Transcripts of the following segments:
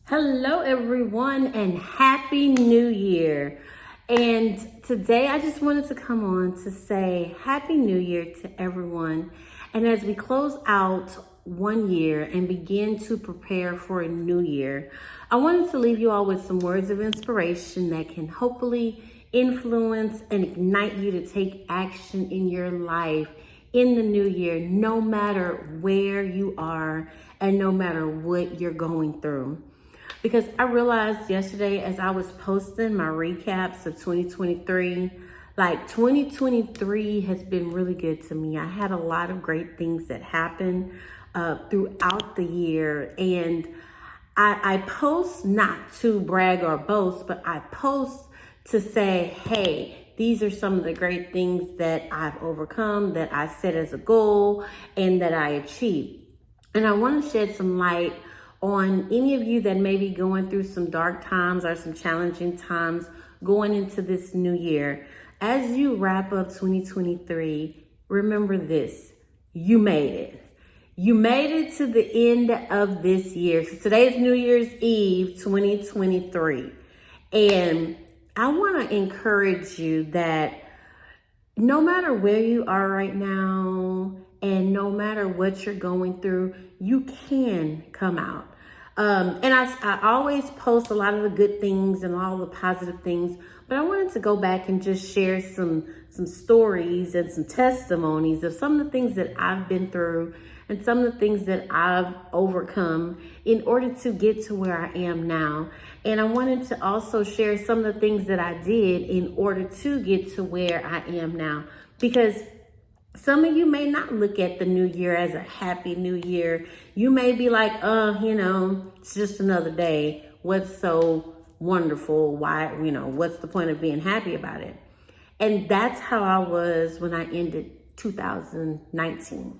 Hello, everyone, and Happy New Year. And today I just wanted to come on to say Happy New Year to everyone. And as we close out one year and begin to prepare for a new year, I wanted to leave you all with some words of inspiration that can hopefully influence and ignite you to take action in your life in the new year, no matter where you are and no matter what you're going through. Because I realized yesterday as I was posting my recaps of 2023, like 2023 has been really good to me. I had a lot of great things that happened throughout the year. And I post not to brag or boast, but I post to say, hey, these are some of the great things that I've overcome, that I set as a goal, and that I achieved. And I want to shed some light on any of you that may be going through some dark times or some challenging times going into this new year. As you wrap up 2023, remember this: you made it. You made it to the end of this year. So today's New Year's Eve, 2023. And I want to encourage you that no matter where you are right now and no matter what you're going through, you can come out. And I always post a lot of the good things and all the positive things, but I wanted to go back and just share some stories and some testimonies of some of the things that I've been through and some of the things that I've overcome in order to get to where I am now. And I wanted to also share some of the things that I did in order to get to where I am now, because some of you may not look at the new year as a happy new year. You may be like, it's just another day. What's so wonderful? Why, what's the point of being happy about it? And that's how I was when I ended 2019.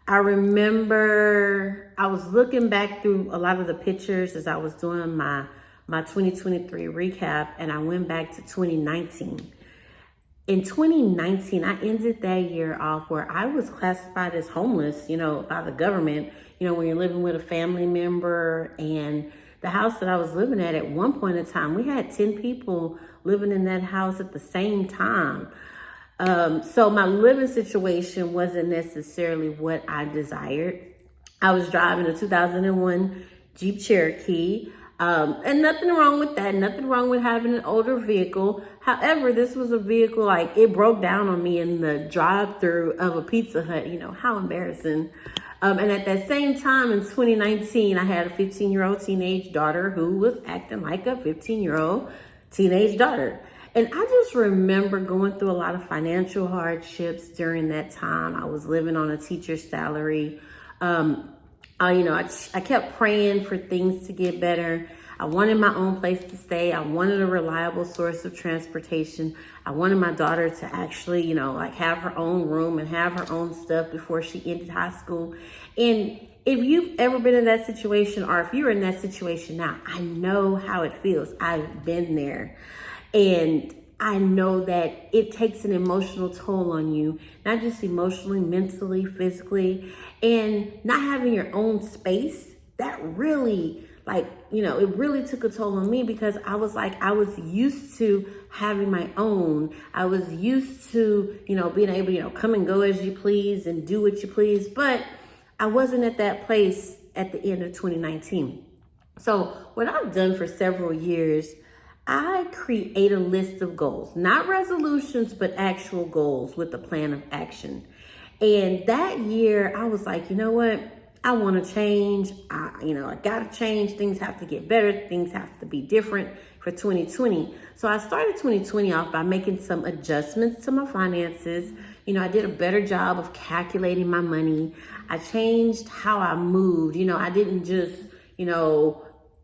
I remember I was looking back through a lot of the pictures as I was doing my 2023 recap, and I went back to 2019. In 2019, I ended that year off where I was classified as homeless, by the government, when you're living with a family member. And the house that I was living at one point in time, we had 10 people living in that house at the same time. So my living situation wasn't necessarily what I desired. I was driving a 2001 Jeep Cherokee. And nothing wrong with that. Nothing wrong with having an older vehicle. However, this was a vehicle, it broke down on me in the drive-through of a Pizza Hut. How embarrassing. And at that same time in 2019, I had a 15-year-old teenage daughter who was acting like a 15-year-old teenage daughter. And I just remember going through a lot of financial hardships during that time. I was living on a teacher's salary. I kept praying for things to get better. I wanted my own place to stay. I wanted a reliable source of transportation. I wanted my daughter to actually, have her own room and have her own stuff before she ended high school. And if you've ever been in that situation, or if you're in that situation now, I know how it feels. I've been there. And I know that it takes an emotional toll on you, not just emotionally, mentally, physically, and not having your own space. That really, it really took a toll on me, because I was used to having my own. I was used to, being able to, come and go as you please and do what you please. But I wasn't at that place at the end of 2019. So what I've done for several years, I create a list of goals, not resolutions, but actual goals with a plan of action. And that year I was like, you know what? I want to change. I got to change. Things have to get better. Things have to be different for 2020. So I started 2020 off by making some adjustments to my finances. I did a better job of calculating my money. I changed how I moved. I didn't just,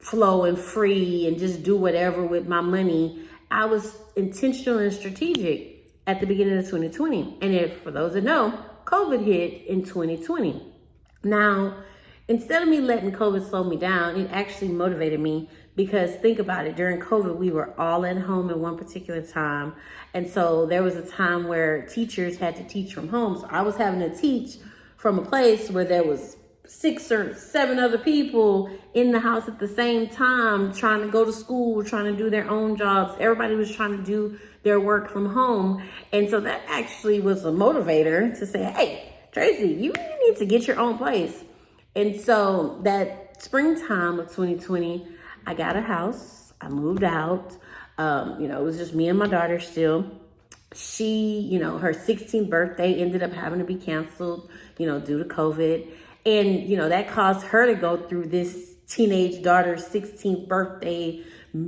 flow and free and just do whatever with my money. I was intentional and strategic at the beginning of 2020. And for those that know, COVID hit in 2020. Now, instead of me letting COVID slow me down, it actually motivated me, because think about it. During COVID, we were all at home at one particular time. And so there was a time where teachers had to teach from home. So I was having to teach from a place where there was 6 or 7 other people in the house at the same time, trying to go to school, trying to do their own jobs. Everybody was trying to do their work from home. And so that actually was a motivator to say, hey, Tracey, you really need to get your own place. And so that springtime of 2020, I got a house. I moved out. It was just me and my daughter still. She, her 16th birthday ended up having to be canceled, due to COVID. And, that caused her to go through this teenage daughter's 16th birthday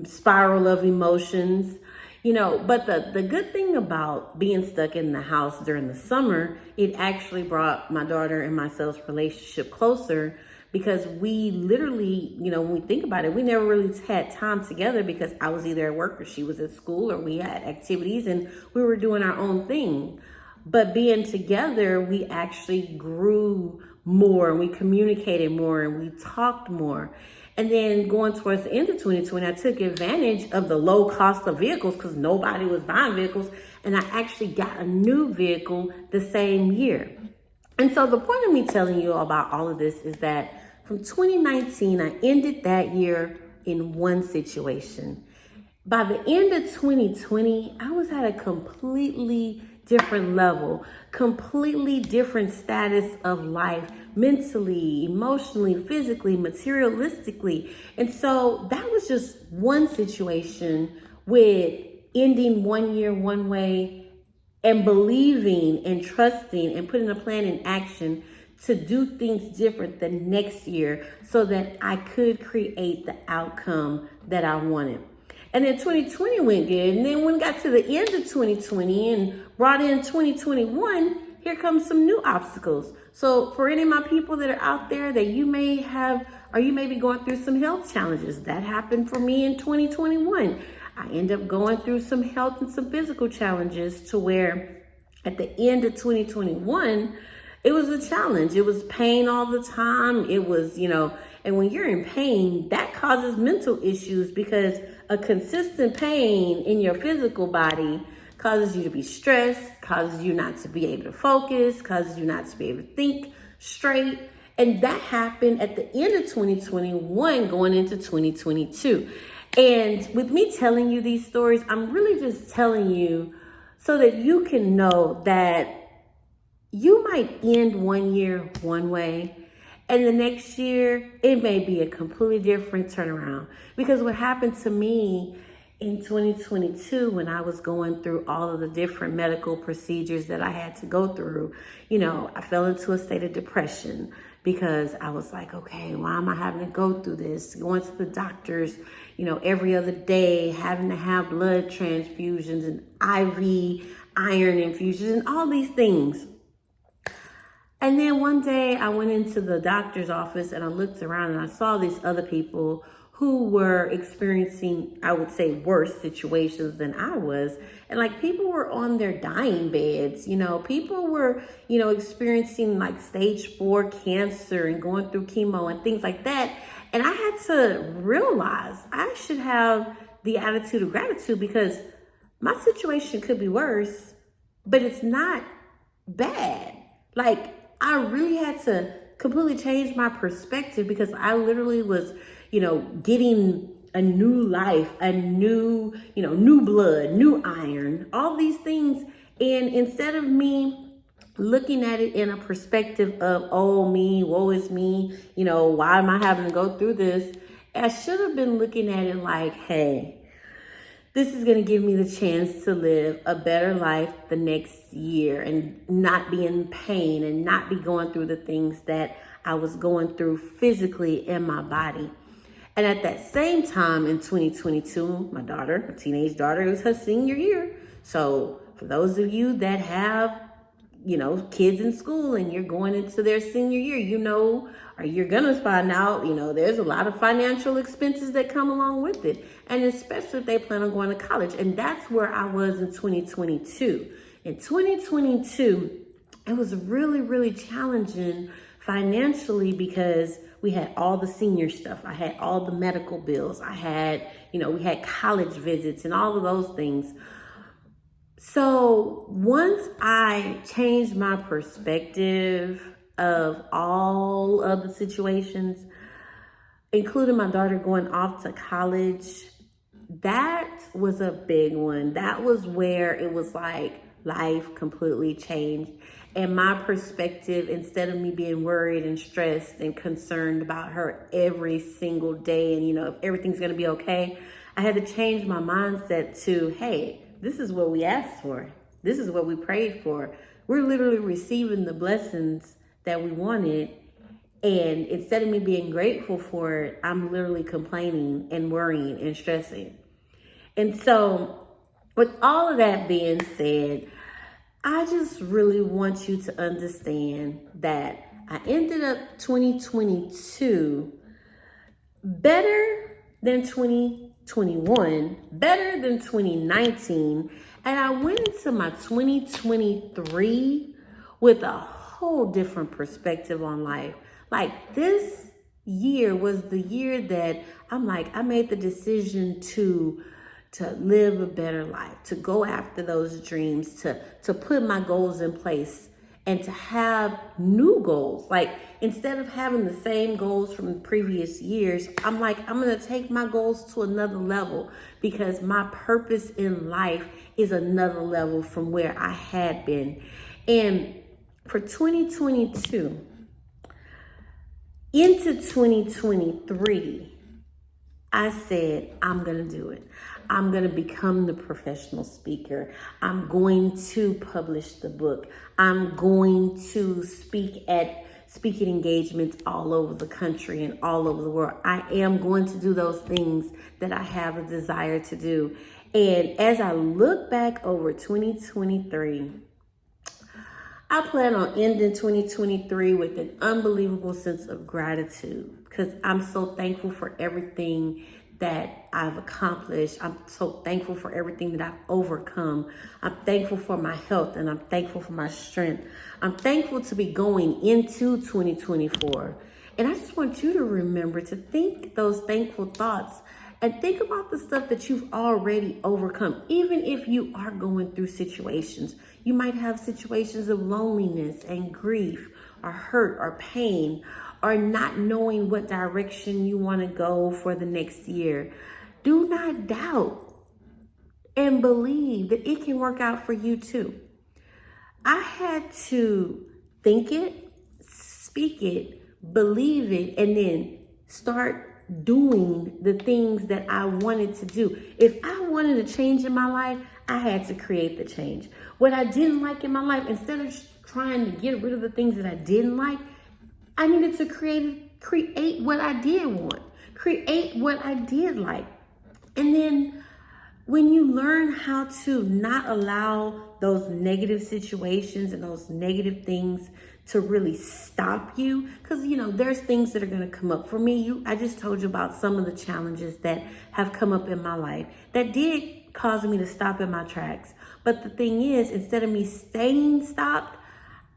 spiral of emotions, but the good thing about being stuck in the house during the summer, it actually brought my daughter and myself's relationship closer, because we literally, when we think about it, we never really had time together because I was either at work or she was at school, or we had activities and we were doing our own thing. But being together, we actually grew more, and we communicated more, and we talked more. And then going towards the end of 2020, I took advantage of the low cost of vehicles because nobody was buying vehicles. And I actually got a new vehicle the same year. And so the point of me telling you about all of this is that from 2019, I ended that year in one situation. By the end of 2020, I was at a completely different level, completely different status of life, mentally, emotionally, physically, materialistically. And so that was just one situation with ending one year one way and believing and trusting and putting a plan in action to do things different the next year so that I could create the outcome that I wanted. And then 2020 went good. And then when we got to the end of 2020 and brought in 2021, here comes some new obstacles. So for any of my people that are out there that you may have, or you may be going through some health challenges, that happened for me in 2021. I ended up going through some health and some physical challenges to where at the end of 2021, it was a challenge. It was pain all the time. It was, and when you're in pain, that causes mental issues because a consistent pain in your physical body causes you to be stressed, causes you not to be able to focus, causes you not to be able to think straight. And that happened at the end of 2021 going into 2022. And with me telling you these stories, I'm really just telling you so that you can know that you might end one year one way, and the next year, it may be a completely different turnaround. Because what happened to me in 2022, when I was going through all of the different medical procedures that I had to go through, I fell into a state of depression because I was like, okay, why am I having to go through this? Going to the doctors, every other day, having to have blood transfusions and IV iron infusions and all these things. And then one day I went into the doctor's office and I looked around and I saw these other people who were experiencing, I would say, worse situations than I was. And people were on their dying beds, people were, experiencing stage 4 cancer and going through chemo and things like that. And I had to realize I should have the attitude of gratitude because my situation could be worse, but it's not bad. I really had to completely change my perspective because I literally was, getting a new life, a new, new blood, new iron, all these things. And instead of me looking at it in a perspective of, oh, me, woe is me, why am I having to go through this? I should have been looking at it like, hey, this is going to give me the chance to live a better life the next year and not be in pain and not be going through the things that I was going through physically in my body. And at that same time in 2022, my daughter, my teenage daughter, it was her senior year. So for those of you that have, kids in school and you're going into their senior year, or you're going to find out, there's a lot of financial expenses that come along with it. And especially if they plan on going to college. And that's where I was in 2022. In 2022, it was really, really challenging financially because we had all the senior stuff. I had all the medical bills. I had, we had college visits and all of those things. So once I changed my perspective of all of the situations, including my daughter going off to college, that was a big one. That was where it was like life completely changed. And my perspective, instead of me being worried and stressed and concerned about her every single day and, if everything's going to be okay, I had to change my mindset to, hey, this is what we asked for. This is what we prayed for. We're literally receiving the blessings that we wanted. And instead of me being grateful for it, I'm literally complaining and worrying and stressing. And so with all of that being said, I just really want you to understand that I ended up 2022 better than 2021, better than 2019. And I went into my 2023 with a whole different perspective on life. Like, this year was the year that I'm like, I made the decision to live a better life, to go after those dreams, to put my goals in place and to have new goals. Like, instead of having the same goals from the previous years, I'm like, I'm going to take my goals to another level because my purpose in life is another level from where I had been. And for 2022 into 2023, I said, I'm going to do it. I'm going to become the professional speaker. I'm going to publish the book. I'm going to speak at speaking engagements all over the country and all over the world. I am going to do those things that I have a desire to do. And as I look back over 2023, I plan on ending 2023 with an unbelievable sense of gratitude because I'm so thankful for everything that I've accomplished. I'm so thankful for everything that I've overcome. I'm thankful for my health and I'm thankful for my strength. I'm thankful to be going into 2024. And I just want you to remember to think those thankful thoughts and think about the stuff that you've already overcome. Even if you are going through situations, you might have situations of loneliness and grief or hurt or pain or not knowing what direction you want to go for the next year. Do not doubt and believe that it can work out for you too. I had to think it, speak it, believe it, and then start doing the things that I wanted to do. If I wanted a change in my life, I had to create the change. What I didn't like in my life, instead of trying to get rid of the things that I didn't like, I needed to create what I did want, create what I did like. And then when you learn how to not allow those negative situations and those negative things to really stop you, because there's things that are going to come up. For me, I just told you about some of the challenges that have come up in my life that did cause me to stop in my tracks. But the thing is, instead of me staying stopped,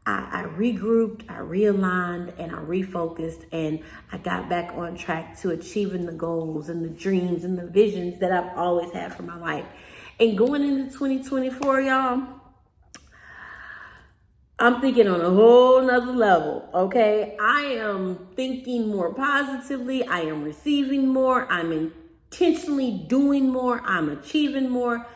I regrouped, I realigned, and I refocused, and I got back on track to achieving the goals and the dreams and the visions that I've always had for my life. And going into 2024, y'all, I'm thinking on a whole nother level, okay? I am thinking more positively. I am receiving more. I'm intentionally doing more. I'm achieving more.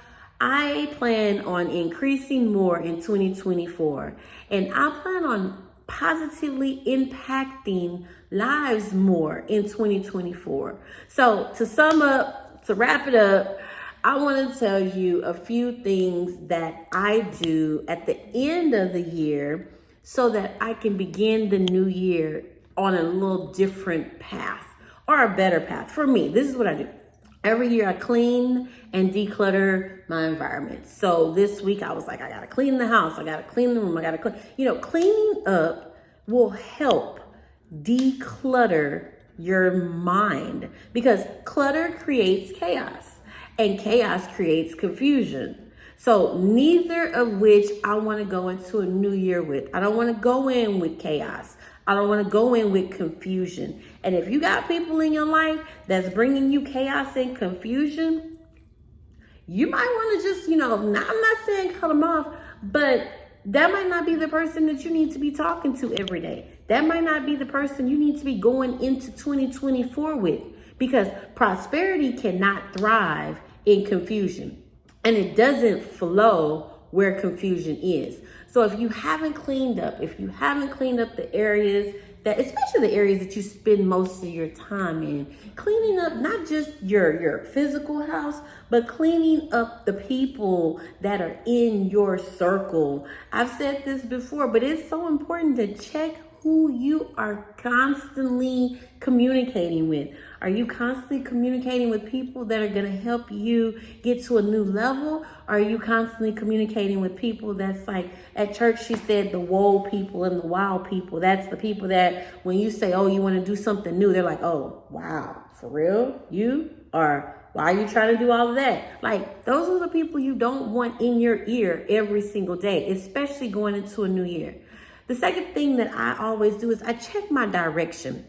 I plan on increasing more in 2024. And I plan on positively impacting lives more in 2024. So to sum up, to wrap it up, I want to tell you a few things that I do at the end of the year so that I can begin the new year on a little different path or a better path. For me, this is what I do. Every year I clean and declutter my environment. So this week I was like, I gotta clean the house, I gotta clean the room, I gotta clean. Cleaning up will help declutter your mind because clutter creates chaos and chaos creates confusion. So neither of which I want to go into a new year with. I don't want to go in with chaos. I don't want to go in with confusion. And if you got people in your life that's bringing you chaos and confusion, you might want to just, I'm not saying cut them off, but that might not be the person that you need to be talking to every day. that might not be the person you need to be going into 2024 with, because prosperity cannot thrive in confusion, and it doesn't flow where confusion is. So if you haven't cleaned up the areas that, especially the areas that you spend most of your time in, cleaning up not just your physical house, but cleaning up the people that are in your circle. I've said this before, but it's so important to check who you are constantly communicating with. Are you constantly communicating with people that are going to help you get to a new level? Or are you constantly communicating with people that's like, at church she said, the woe people and the wild people? That's the people that when you say, oh, you want to do something new, they're like, oh, wow, for real? You? Or why are you trying to do all of that? Like, those are the people you don't want in your ear every single day, especially going into a new year. The second thing that I always do is I check my direction.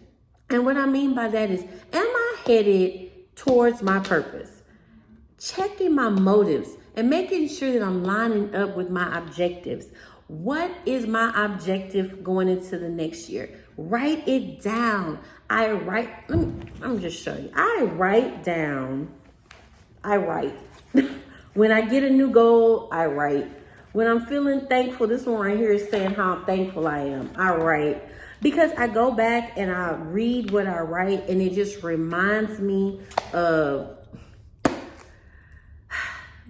And what I mean by that is, am I headed towards my purpose? Checking my motives and making sure that I'm lining up with my objectives. What is my objective going into the next year? Write it down. Let me just show you. I write. When I get a new goal, I write. When I'm feeling thankful, this one right here is saying how thankful I am. I write. Because I go back and I read what I write, and it just reminds me of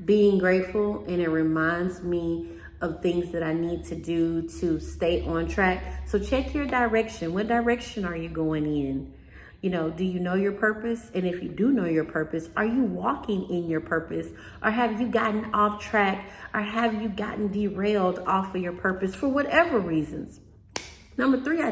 being grateful, and it reminds me of things that I need to do to stay on track. So check your direction. What direction are you going in? You know, do you know your purpose? And if you do know your purpose, are you walking in your purpose? Or have you gotten off track? Or have you gotten derailed off of your purpose for whatever reasons? Number 3, I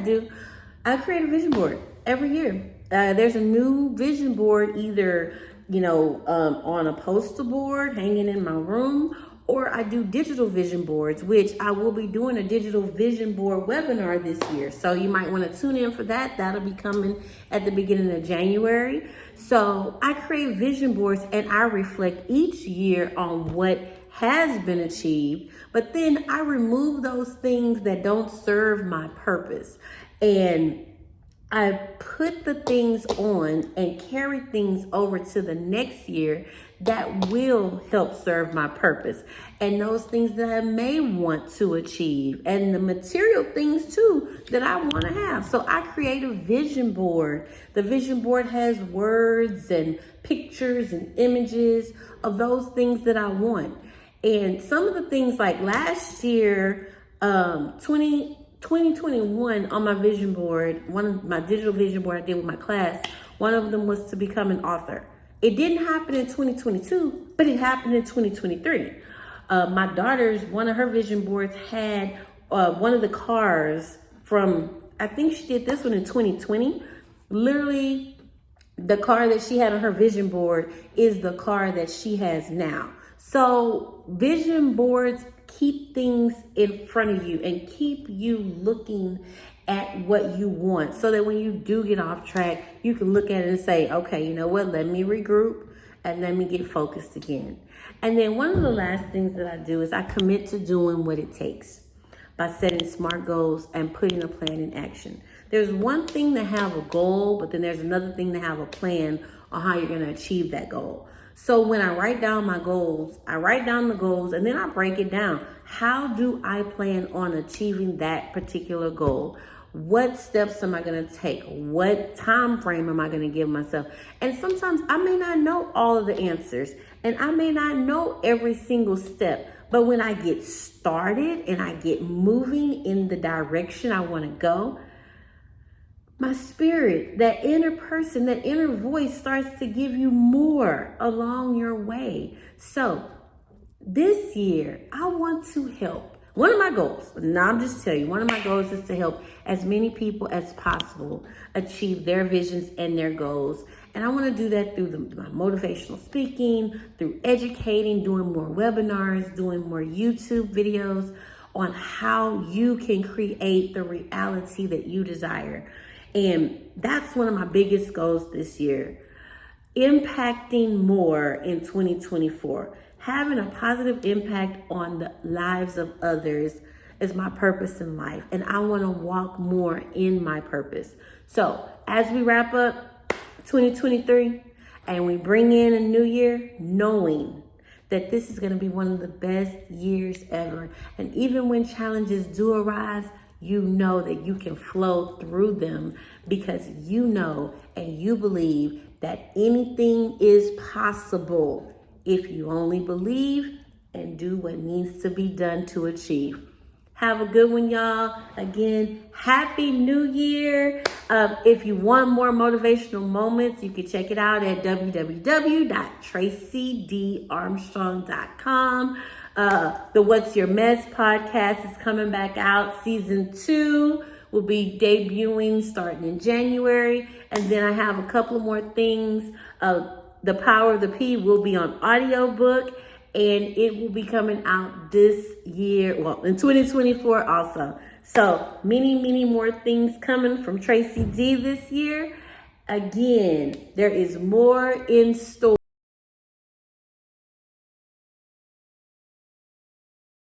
create a vision board every year. There's a new vision board, either, on a poster board hanging in my room, or I do digital vision boards, which I will be doing a digital vision board webinar this year. So you might want to tune in for that. That'll be coming at the beginning of January. So I create vision boards and I reflect each year on what has been achieved, but then I remove those things that don't serve my purpose. And I put the things on and carry things over to the next year that will help serve my purpose, and those things that I may want to achieve, and the material things too that I want to have. So I create a vision board. The vision board has words and pictures and images of those things that I want. And some of the things, like last year, 2021, on my vision board, one of my digital vision board I did with my class, one of them was to become an author. It didn't happen in 2022, but it happened in 2023. My daughter's, one of her vision boards had one of the cars from, I think she did this one in 2020. Literally, the car that she had on her vision board is the car that she has now. So vision boards keep things in front of you and keep you looking at what you want, so that when you do get off track, you can look at it and say, okay, you know what, let me regroup and let me get focused again. And then one of the last things that I do is I commit to doing what it takes by setting SMART goals and putting a plan in action. There's one thing to have a goal, but then there's another thing to have a plan on how you're going to achieve that goal. So when I write down my goals, I write down the goals and then I break it down. How do I plan on achieving that particular goal? What steps am I going to take? What time frame am I going to give myself? And sometimes I may not know all of the answers, and I may not know every single step. But when I get started and I get moving in the direction I want to go, my spirit, that inner person, that inner voice starts to give you more along your way. So this year, I want to help. One of my goals, now I'm just telling you, one of my goals is to help as many people as possible achieve their visions and their goals. And I want to do that through my motivational speaking, through educating, doing more webinars, doing more YouTube videos on how you can create the reality that you desire. And that's one of my biggest goals this year. Impacting more in 2024. Having a positive impact on the lives of others, is my purpose in life. And I want to walk more in my purpose. So as we wrap up 2023 and we bring in a new year, knowing that this is going to be one of the best years ever. And even when challenges do arise, you know that you can flow through them because you know and you believe that anything is possible if you only believe and do what needs to be done to achieve. Have a good one, y'all. Again, Happy New Year. If you want more motivational moments, you can check it out at www.traceydarmstrong.com. The What's Your Mess podcast is coming back out. Season 2 will be debuting starting in January. And then I have a couple of more things. The Power of the P will be on audiobook. And it will be coming out this year, well, in 2024 also. So many more things coming from Tracey D this year. Again, there is more in store.